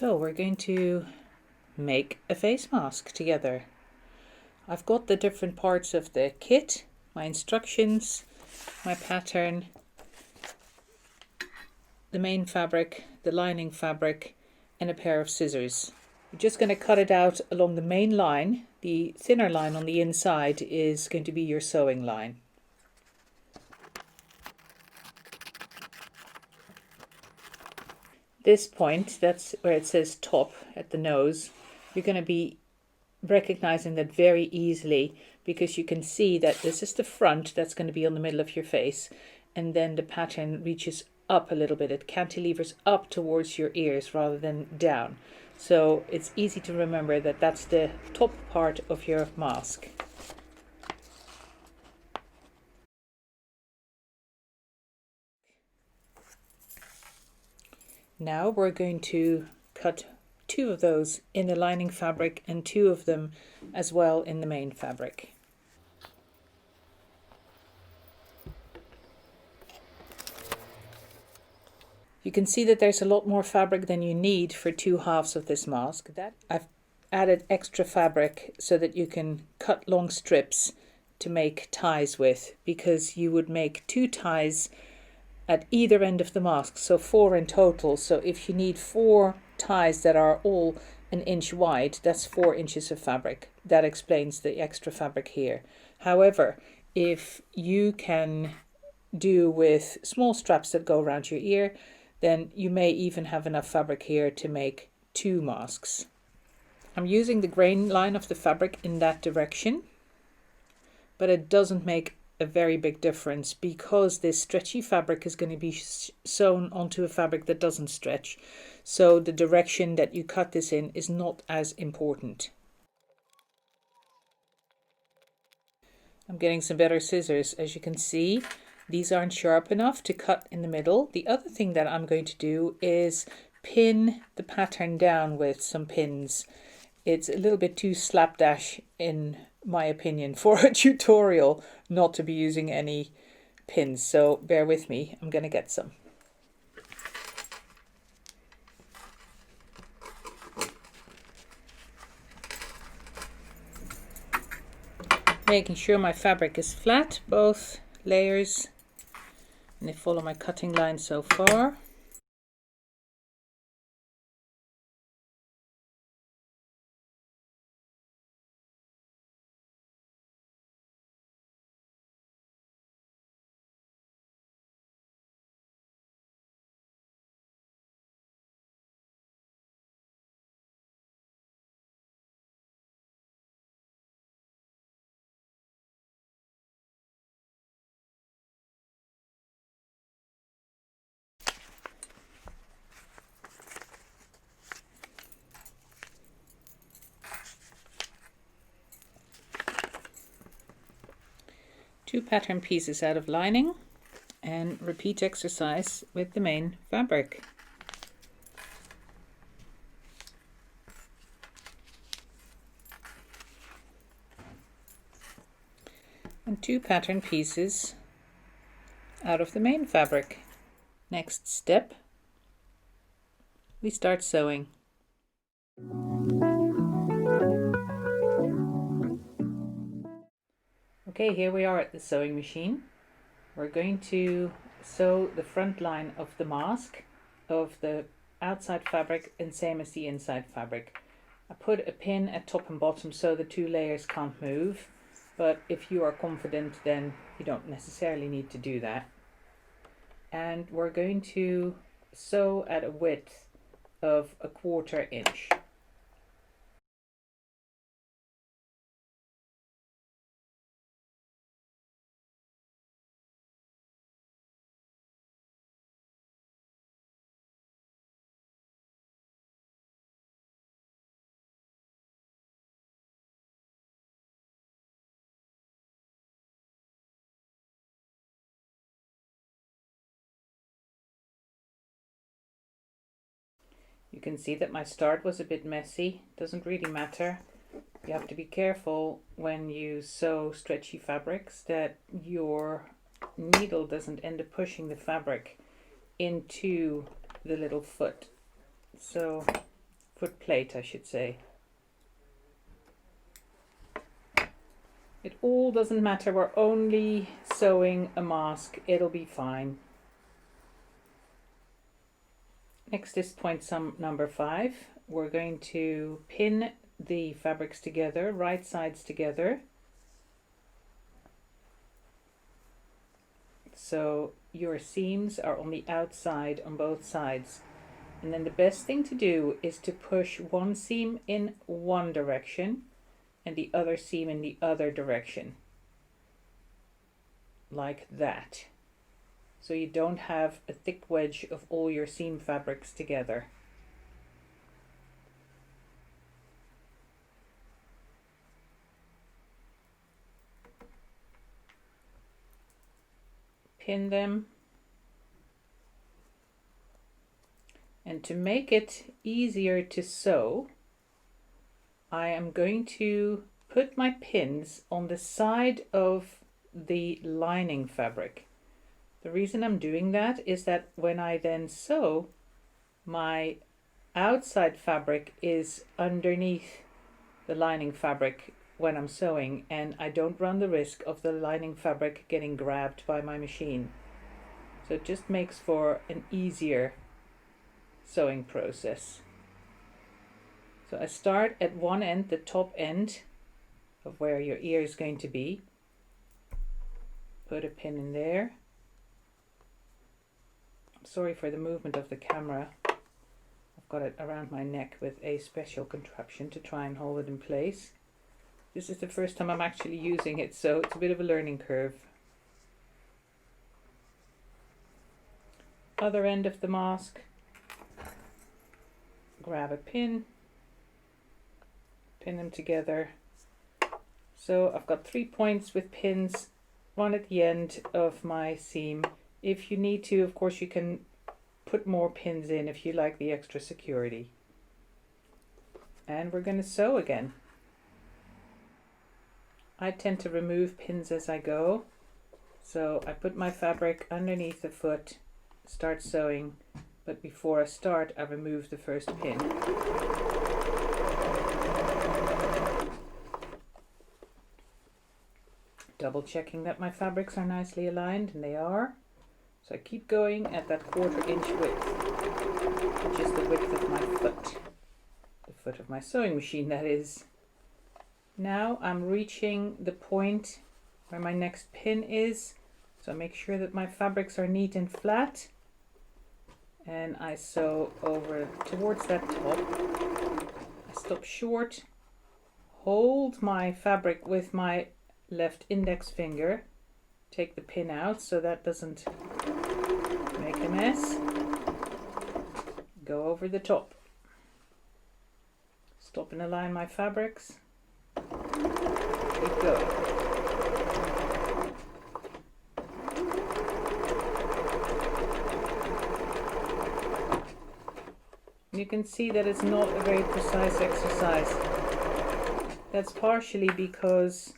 So we're going to make a face mask together. I've got the different parts of the kit, my instructions, my pattern, the main fabric, the lining fabric, and a pair of scissors. You're just going to cut it out along the main line. The thinner line on the inside is going to be your sewing line. This point, that's where it says top at the nose, you're going to be recognizing that very easily because you can see that this is the front that's going to be on the middle of your face, and then the pattern reaches up a little bit. It cantilevers up towards your ears rather than down. So it's easy to remember that that's the top part of your mask. Now we're going to cut 2 of those in the lining fabric and 2 of them as well in the main fabric. You can see that there's a lot more fabric than you need for 2 halves of this mask. That I've added extra fabric so that you can cut long strips to make ties with, because you would make 2 ties at either end of the mask, so 4 in total. So if you need 4 ties that are all an inch wide, that's 4 inches of fabric. That explains the extra fabric here. However, if you can do with small straps that go around your ear, then you may even have enough fabric here to make 2 masks. I'm using the grain line of the fabric in that direction, but it doesn't make a very big difference because this stretchy fabric is going to be sewn onto a fabric that doesn't stretch. So the direction that you cut this in is not as important. I'm getting some better scissors. As you can see, these aren't sharp enough to cut in the middle. The other thing that I'm going to do is pin the pattern down with some pins. It's a little bit too slapdash, in my opinion, for a tutorial not to be using any pins. So bear with me, I'm going to get some. Making sure my fabric is flat, both layers, and they follow my cutting line so far. Two pattern pieces out of lining, and repeat exercise with the main fabric. And 2 pattern pieces out of the main fabric. Next step, we start sewing. Okay, here we are at the sewing machine. We're going to sew the front line of the mask of the outside fabric, and same as the inside fabric. I put a pin at top and bottom so the 2 layers can't move, but if you are confident, then you don't necessarily need to do that. And we're going to sew at a width of 1/4 inch. You can see that my start was a bit messy. Doesn't really matter. You have to be careful when you sew stretchy fabrics that your needle doesn't end up pushing the fabric into the little foot. So foot plate, I should say. It all doesn't matter, we're only sewing a mask, it'll be fine. Next is point sum number 5. We're going to pin the fabrics together, right sides together. So your seams are on the outside on both sides. And then the best thing to do is to push one seam in one direction and the other seam in the other direction. Like that. So you don't have a thick wedge of all your seam fabrics together. Pin them. And to make it easier to sew, I am going to put my pins on the side of the lining fabric. The reason I'm doing that is that when I then sew, my outside fabric is underneath the lining fabric when I'm sewing, and I don't run the risk of the lining fabric getting grabbed by my machine. So it just makes for an easier sewing process. So I start at one end, the top end of where your ear is going to be. Put a pin in there. I'm sorry for the movement of the camera. I've got it around my neck with a special contraption to try and hold it in place. This is the first time I'm actually using it, so it's a bit of a learning curve. Other end of the mask. Grab a pin. Pin them together. So I've got 3 points with pins, one at the end of my seam. If you need to, of course, you can put more pins in if you like the extra security. And we're going to sew again. I tend to remove pins as I go. So I put my fabric underneath the foot, start sewing, but before I start, I remove the first pin. Double checking that my fabrics are nicely aligned, and they are. So I keep going at that 1/4 inch width, which is the width of my foot. The foot of my sewing machine, that is. Now I'm reaching the point where my next pin is. So I make sure that my fabrics are neat and flat. And I sew over towards that top. I stop short, hold my fabric with my left index finger, take the pin out so that doesn't make a mess, go over the top, stop and align my fabrics, keep going. You can see that it's not a very precise exercise. That's partially because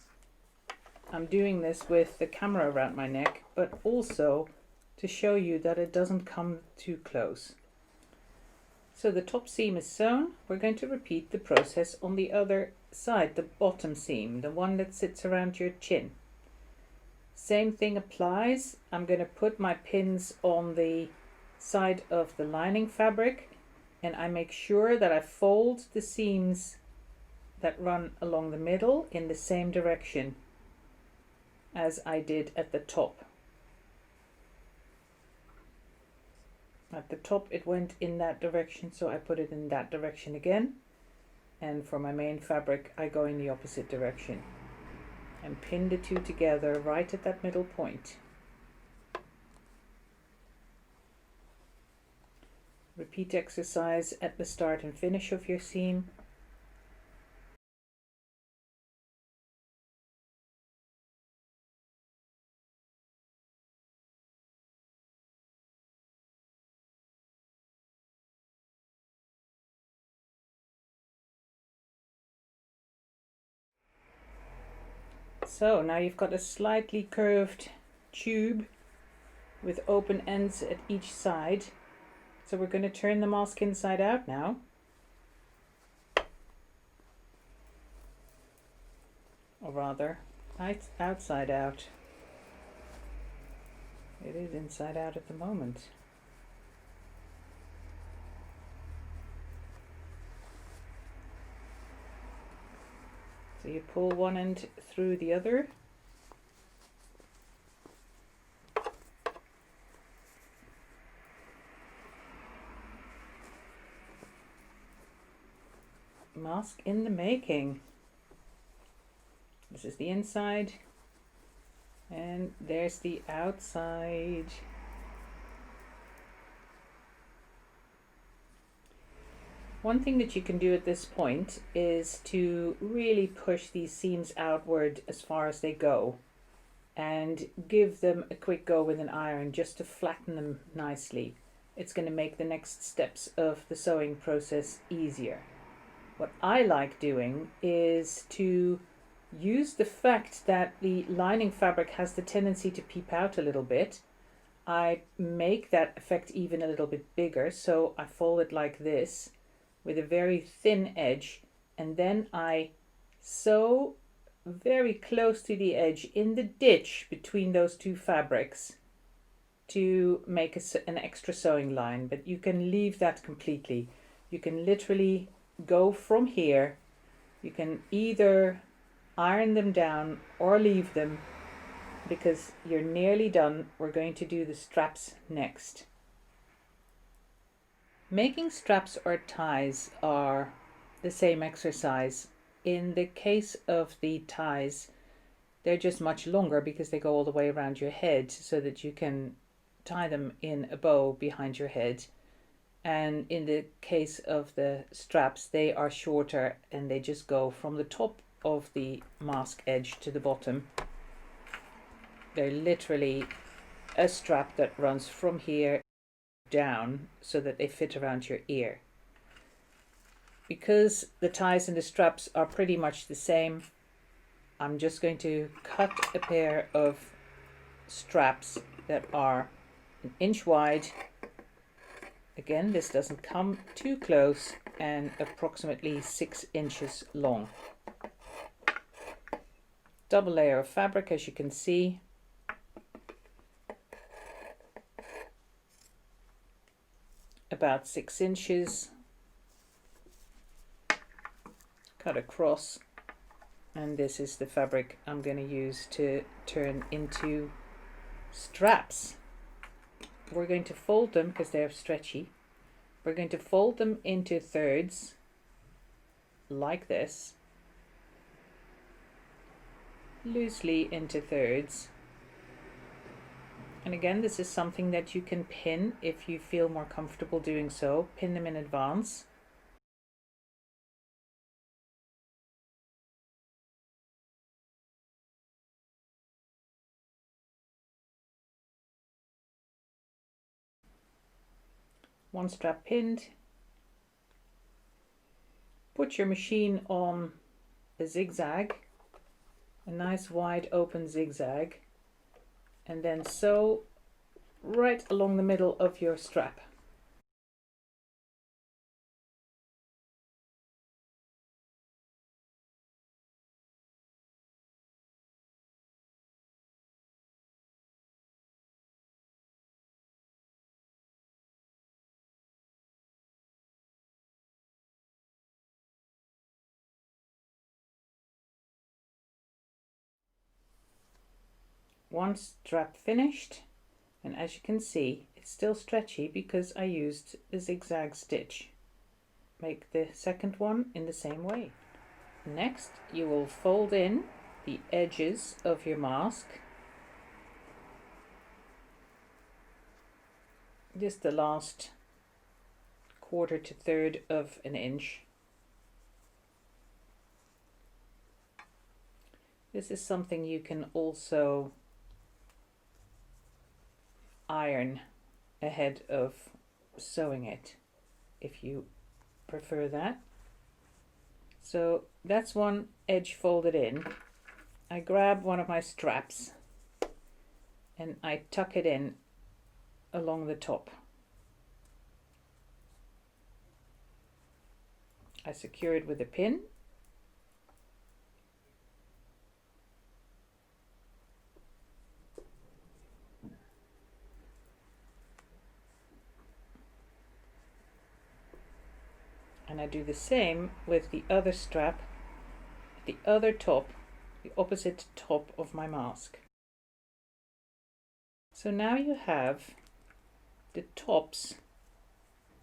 I'm doing this with the camera around my neck, but also to show you that it doesn't come too close. So the top seam is sewn. We're going to repeat the process on the other side, the bottom seam, the one that sits around your chin. Same thing applies. I'm going to put my pins on the side of the lining fabric, and I make sure that I fold the seams that run along the middle in the same direction as I did at the top. At the top it went in that direction, so I put it in that direction again. And for my main fabric I go in the opposite direction and pin the two together right at that middle point. Repeat exercise at the start and finish of your seam. So now you've got a slightly curved tube with open ends at each side. So we're going to turn the mask inside out now. or rather outside out. It is inside out at the moment. So you pull one end through the other. Mask in the making. This is the inside, and there's the outside. One thing that you can do at this point is to really push these seams outward as far as they go and give them a quick go with an iron just to flatten them nicely. It's going to make the next steps of the sewing process easier. What I like doing is to use the fact that the lining fabric has the tendency to peep out a little bit. I make that effect even a little bit bigger, so I fold it like this with a very thin edge, and then I sew very close to the edge in the ditch between those two fabrics to make an extra sewing line. But you can leave that completely. You can literally go from here. You can either iron them down or leave them, because you're nearly done. We're going to do the straps next. Making straps or ties are the same exercise. In the case of the ties, they're just much longer because they go all the way around your head so that you can tie them in a bow behind your head. And in the case of the straps, they are shorter and they just go from the top of the mask edge to the bottom. They're literally a strap that runs from here down so that they fit around your ear. Because the ties and the straps are pretty much the same, I'm just going to cut a pair of straps that are 1 inch wide. Again, this doesn't come too close, and approximately 6 inches long. Double layer of fabric, as you can see. About 6 inches. Cut across, and this is the fabric I'm going to use to turn into straps. We're going to fold them because they're stretchy. We're going to fold them into thirds like this, loosely into thirds. And again, this is something that you can pin if you feel more comfortable doing so. Pin them in advance. One strap pinned. Put your machine on a zigzag, a nice wide open zigzag, and then sew right along the middle of your strap. One strap finished, and as you can see, it's still stretchy because I used a zigzag stitch. Make the second one in the same way. Next, you will fold in the edges of your mask, just the last 1/4 to 1/3 of an inch. This is something you can also iron ahead of sewing it if you prefer that. So that's one edge folded in. I grab one of my straps and I tuck it in along the top. I secure it with a pin. do the same with the other strap, the other top, the opposite top of my mask. So now you have the tops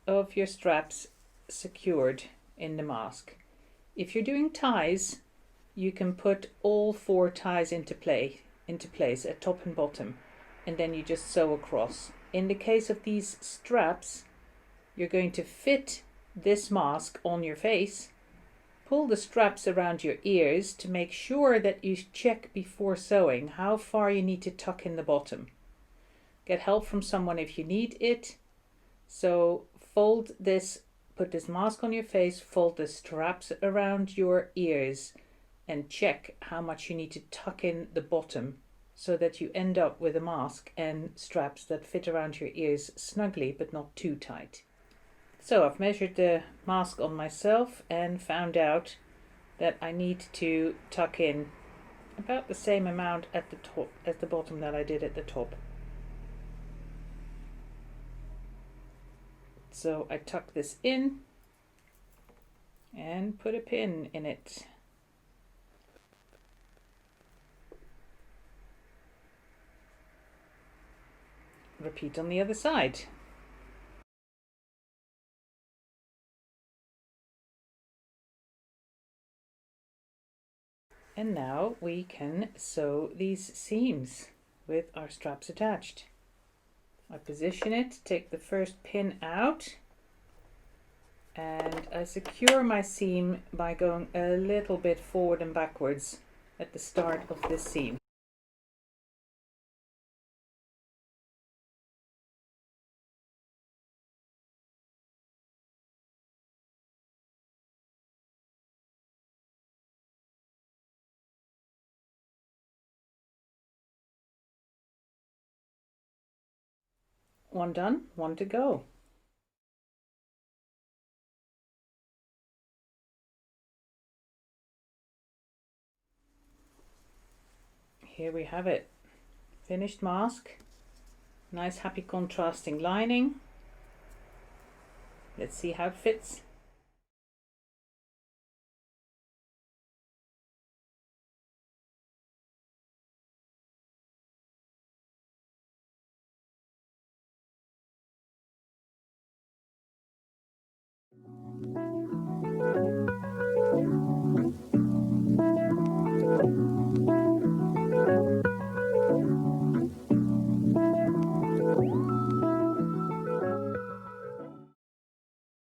of your straps secured in the mask. If you're doing ties, you can put all 4 ties into place at top and bottom, and then you just sew across. In the case of these straps, you're going to fit this mask on your face, pull the straps around your ears to make sure that you check before sewing how far you need to tuck in the bottom. Get help from someone if you need it. So fold this, put this mask on your face, fold the straps around your ears, and check how much you need to tuck in the bottom so that you end up with a mask and straps that fit around your ears snugly but not too tight. So I've measured the mask on myself and found out that I need to tuck in about the same amount at the top as the bottom that I did at the top. So I tuck this in and put a pin in it. Repeat on the other side. And now we can sew these seams with our straps attached. I position it, take the first pin out, and I secure my seam by going a little bit forward and backwards at the start of this seam. One done, one to go. Here we have it. Finished mask. Nice happy contrasting lining. Let's see how it fits.